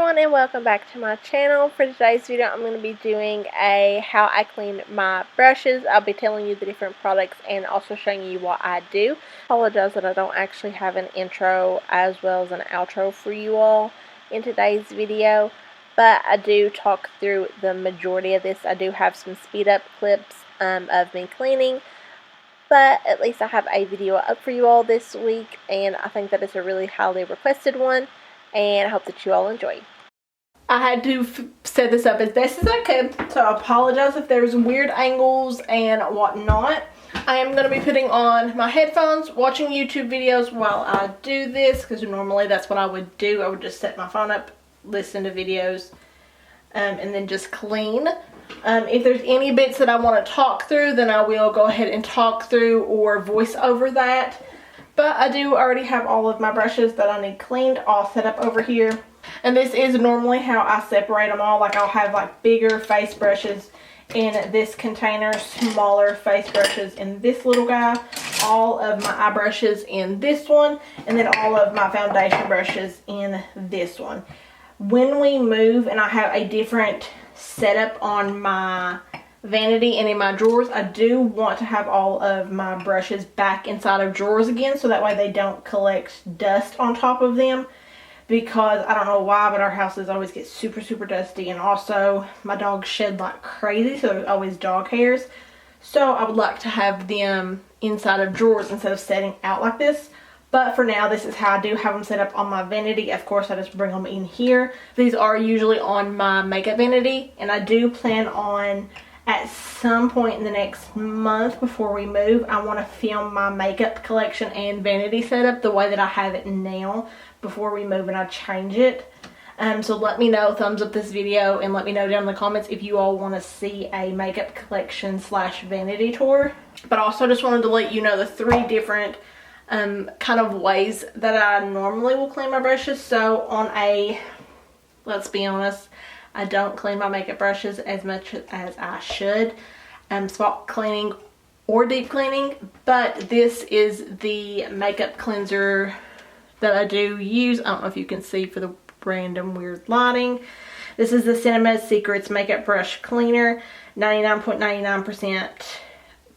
everyone, and welcome back to my channel. For today's video, I'm going to be doing a how I clean my brushes. I'll be telling you the different products and also showing you what I do. I apologize that I don't actually have an intro as well as an outro for you all in today's video, but I do talk through the majority of this. I do have some speed up clips of me cleaning, but at least I have a video up for you all this week, and I think that it's a really highly requested one, and I hope that you all enjoy. I had to set this up as best as I could, so I apologize if there's weird angles and whatnot. I am going to be putting on my headphones, watching YouTube videos while I do this, because normally that's what I would do. I would just set my phone up, listen to videos, and then just clean. If there's any bits that I want to talk through, then I will go ahead and talk through or voice over that. But I do already have all of my brushes that I need cleaned all set up over here. And this is normally how I separate them all. Like, I'll have like bigger face brushes in this container, smaller face brushes in this little guy, all of my eye brushes in this one, and then all of my foundation brushes in this one. When we move and I have a different setup on my vanity and in my drawers, I do want to have all of my brushes back inside of drawers again, so that way they don't collect dust on top of them, because I don't know why, but our houses always get super dusty, and also my dogs shed like crazy, so there's always dog hairs. So I would like to have them inside of drawers instead of setting out like this. But for now, this is how I do have them set up on my vanity. Of course, I just bring them in here. These are usually on my makeup vanity, and I do plan on, at some point in the next month before we move, I want to film my makeup collection and vanity setup the way that I have it now before we move and I change it. So let me know, thumbs up this video, and let me know down in the comments if you all want to see a makeup collection slash vanity tour. But also just wanted to let you know the 3 different kind of ways that I normally will clean my brushes. So on a, let's be honest, I don't clean my makeup brushes as much as I should, spot cleaning or deep cleaning, but this is the makeup cleanser that I do use. I don't know if you can see for the random weird lighting. This is the Cinema Secrets Makeup Brush Cleaner, 99.99%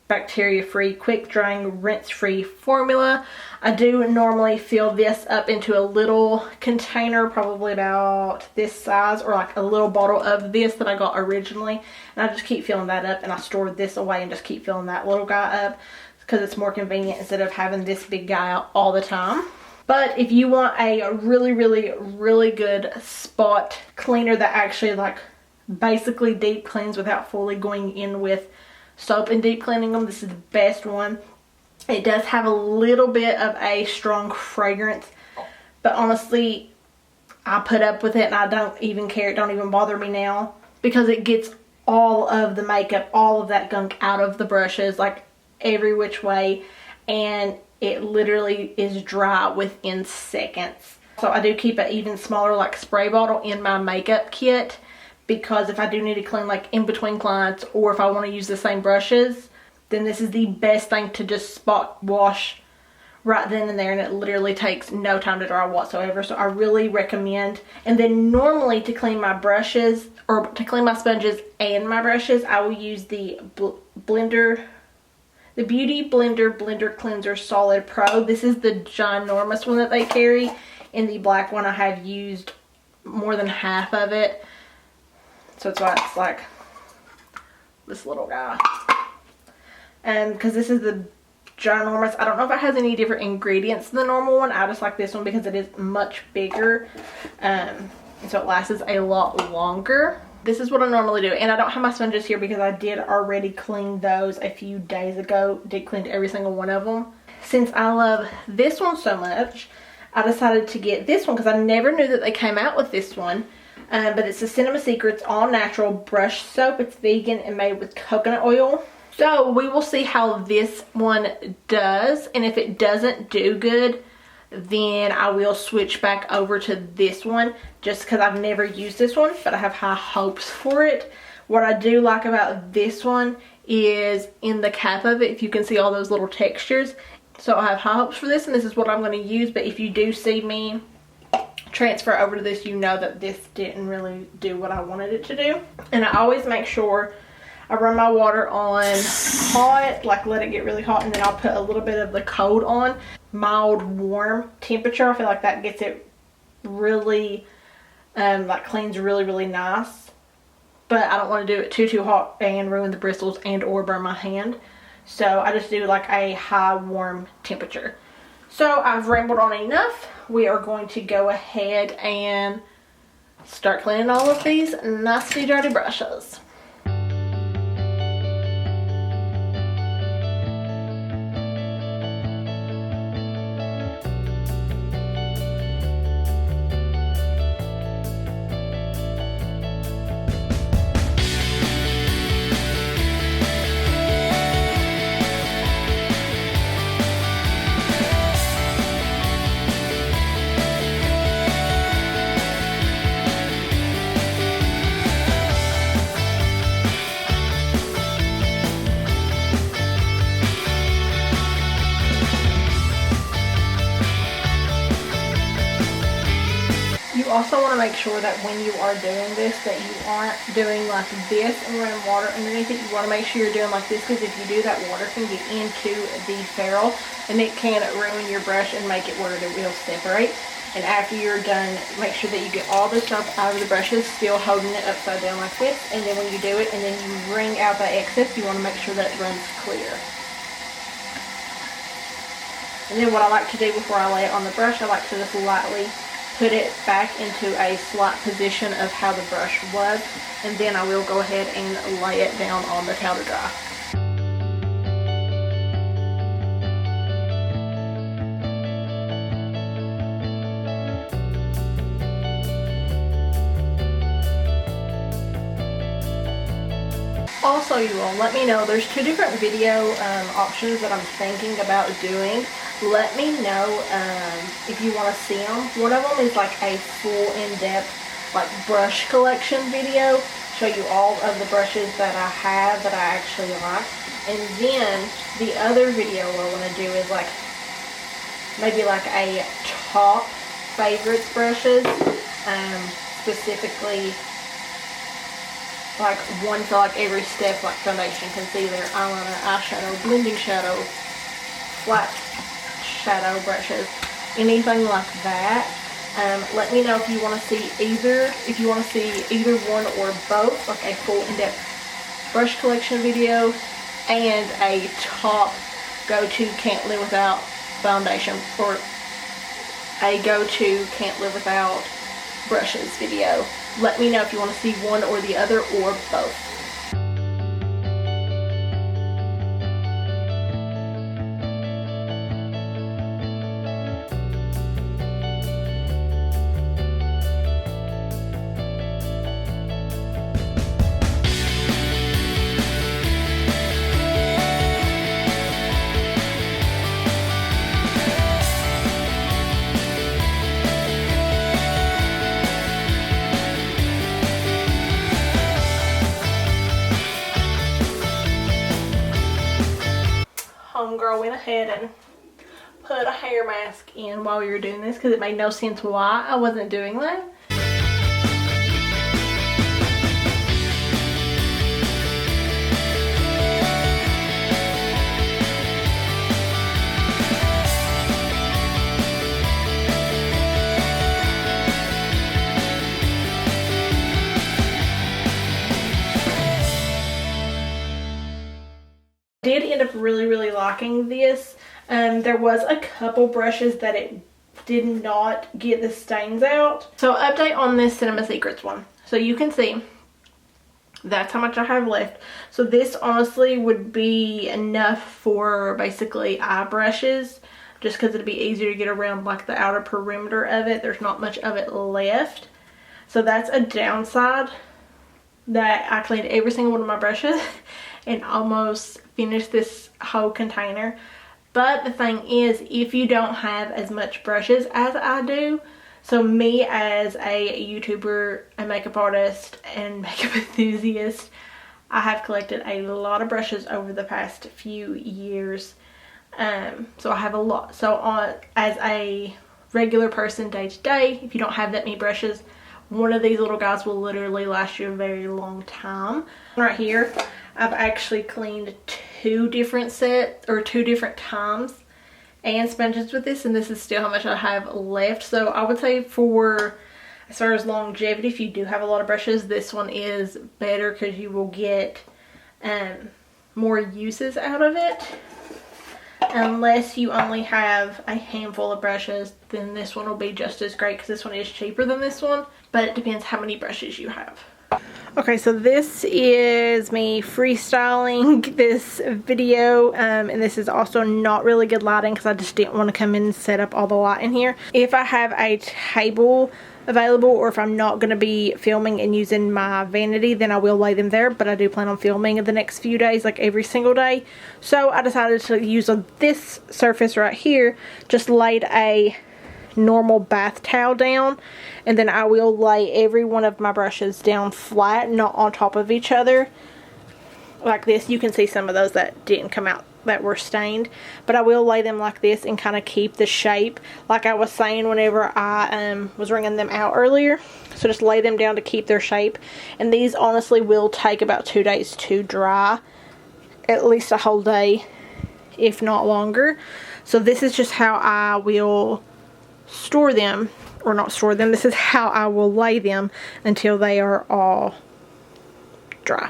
bacteria-free, quick-drying, rinse-free formula. I do normally fill this up into a little container, probably about this size, or like a little bottle of this that I got originally, and I just keep filling that up, and I store this away and just keep filling that little guy up because it's more convenient instead of having this big guy out all the time. But if you want a really good spot cleaner that actually like basically deep cleans without fully going in with soap and deep cleaning them, this is the best one. It does have a little bit of a strong fragrance, but honestly I put up with it and I don't even care. It don't even bother me now, because it gets all of the makeup, all of that gunk out of the brushes, like every which way, and it literally is dry within seconds. So I do keep an even smaller like spray bottle in my makeup kit, because if I do need to clean like in between clients, or if I want to use the same brushes, then this is the best thing to just spot wash right then and there, and it literally takes no time to dry whatsoever. So I really recommend. And then normally to clean my brushes, or to clean my sponges and my brushes, I will use the Beauty Blender Cleanser Solid Pro. This is the ginormous one that they carry. In the black one, I have used more than half of it. So it's why it's like this little guy. And because this is the ginormous, I don't know if it has any different ingredients than the normal one. I just like this one because it is much bigger. And so it lasts a lot longer. This is what I normally do. And I don't have my sponges here because I did already clean those a few days ago. Did clean every single one of them. Since I love this one so much, I decided to get this one because I never knew that they came out with this one. But it's the Cinema Secrets All Natural Brush Soap. It's vegan and made with coconut oil. So we will see how this one does. And if it doesn't do good, then I will switch back over to this one, just because I've never used this one, but I have high hopes for it. What I do like about this one is in the cap of it, if you can see all those little textures. So I have high hopes for this, and this is what I'm going to use. But if you do see me transfer over to this, you know that this didn't really do what I wanted it to do. And I always make sure I run my water on hot, like let it get really hot, and then I'll put a little bit of the cold on. Mild warm temperature, I feel like that gets it really, like cleans really nice. But I don't want to do it too hot and ruin the bristles and or burn my hand. So I just do like a high warm temperature. So I've rambled on enough. We are going to go ahead and start cleaning all of these nasty dirty brushes. Also want to make sure that when you are doing this that you aren't doing like this and running water underneath it. You want to make sure you're doing like this, because if you do, that water can get into the ferrule and it can ruin your brush and make it where it will separate. And after you're done, make sure that you get all the stuff out of the brushes, still holding it upside down like this. And then when you do it and then you wring out that excess, you want to make sure that it runs clear. And then what I like to do before I lay it on the brush, I like to just lightly put it back into a slight position of how the brush was, and then I will go ahead and lay it down on the towel to dry. Also, you all, let me know. There's two different video options that I'm thinking about doing. Let me know if you want to see them. One of them is like a full in-depth like brush collection video. Show you all of the brushes that I have that I actually like. And then the other video I want to do is like maybe like a top favorites brushes. Specifically like one for like every step, like foundation, concealer, eyeliner, eyeshadow, blending shadow, flat shadow brushes, anything like that. Let me know if you want to see either one or both, like a full in-depth brush collection video and a top go-to can't live without foundation, or a go-to can't live without brushes video. Let me know if you want to see one or the other or both. Homegirl went ahead and put a hair mask in while we were doing this, because it made no sense why I wasn't doing that. I did end up really liking this. There was a couple brushes that it did not get the stains out. So update on this Cinema Secrets one. So you can see that's how much I have left. So this honestly would be enough for basically eye brushes, just because it'd be easier to get around like the outer perimeter of it. There's not much of it left. So that's a downside, that I cleaned every single one of my brushes and almost finished this whole container. But the thing is, if you don't have as much brushes as I do, so me as a YouTuber, a makeup artist, and makeup enthusiast, I have collected a lot of brushes over the past few years. So I have a lot. So as a regular person day to day, if you don't have that many brushes, one of these little guys will literally last you a very long time. Right here, I've actually cleaned 2 different sets or 2 different times and sponges with this, and this is still how much I have left. So I would say for as far as longevity, if you do have a lot of brushes, this one is better because you will get more uses out of it. Unless you only have a handful of brushes, then this one will be just as great because this one is cheaper than this one, but it depends how many brushes you have. Okay, so this is me freestyling this video, and this is also not really good lighting because I just didn't want to come in and set up all the light in here. If I have a table available, or if I'm not going to be filming and using my vanity, then I will lay them there, but I do plan on filming in the next few days, like every single day. So I decided to use this surface right here, just laid a normal bath towel down, and then I will lay every one of my brushes down flat, not on top of each other like this. You can see some of those that didn't come out, that were stained, but I will lay them like this and kind of keep the shape like I was saying whenever I was wringing them out earlier. So just lay them down to keep their shape, and these honestly will take about 2 days to dry, at least a whole day if not longer. So this is just how I will store them, or not store them, this is how I will lay them until they are all dry.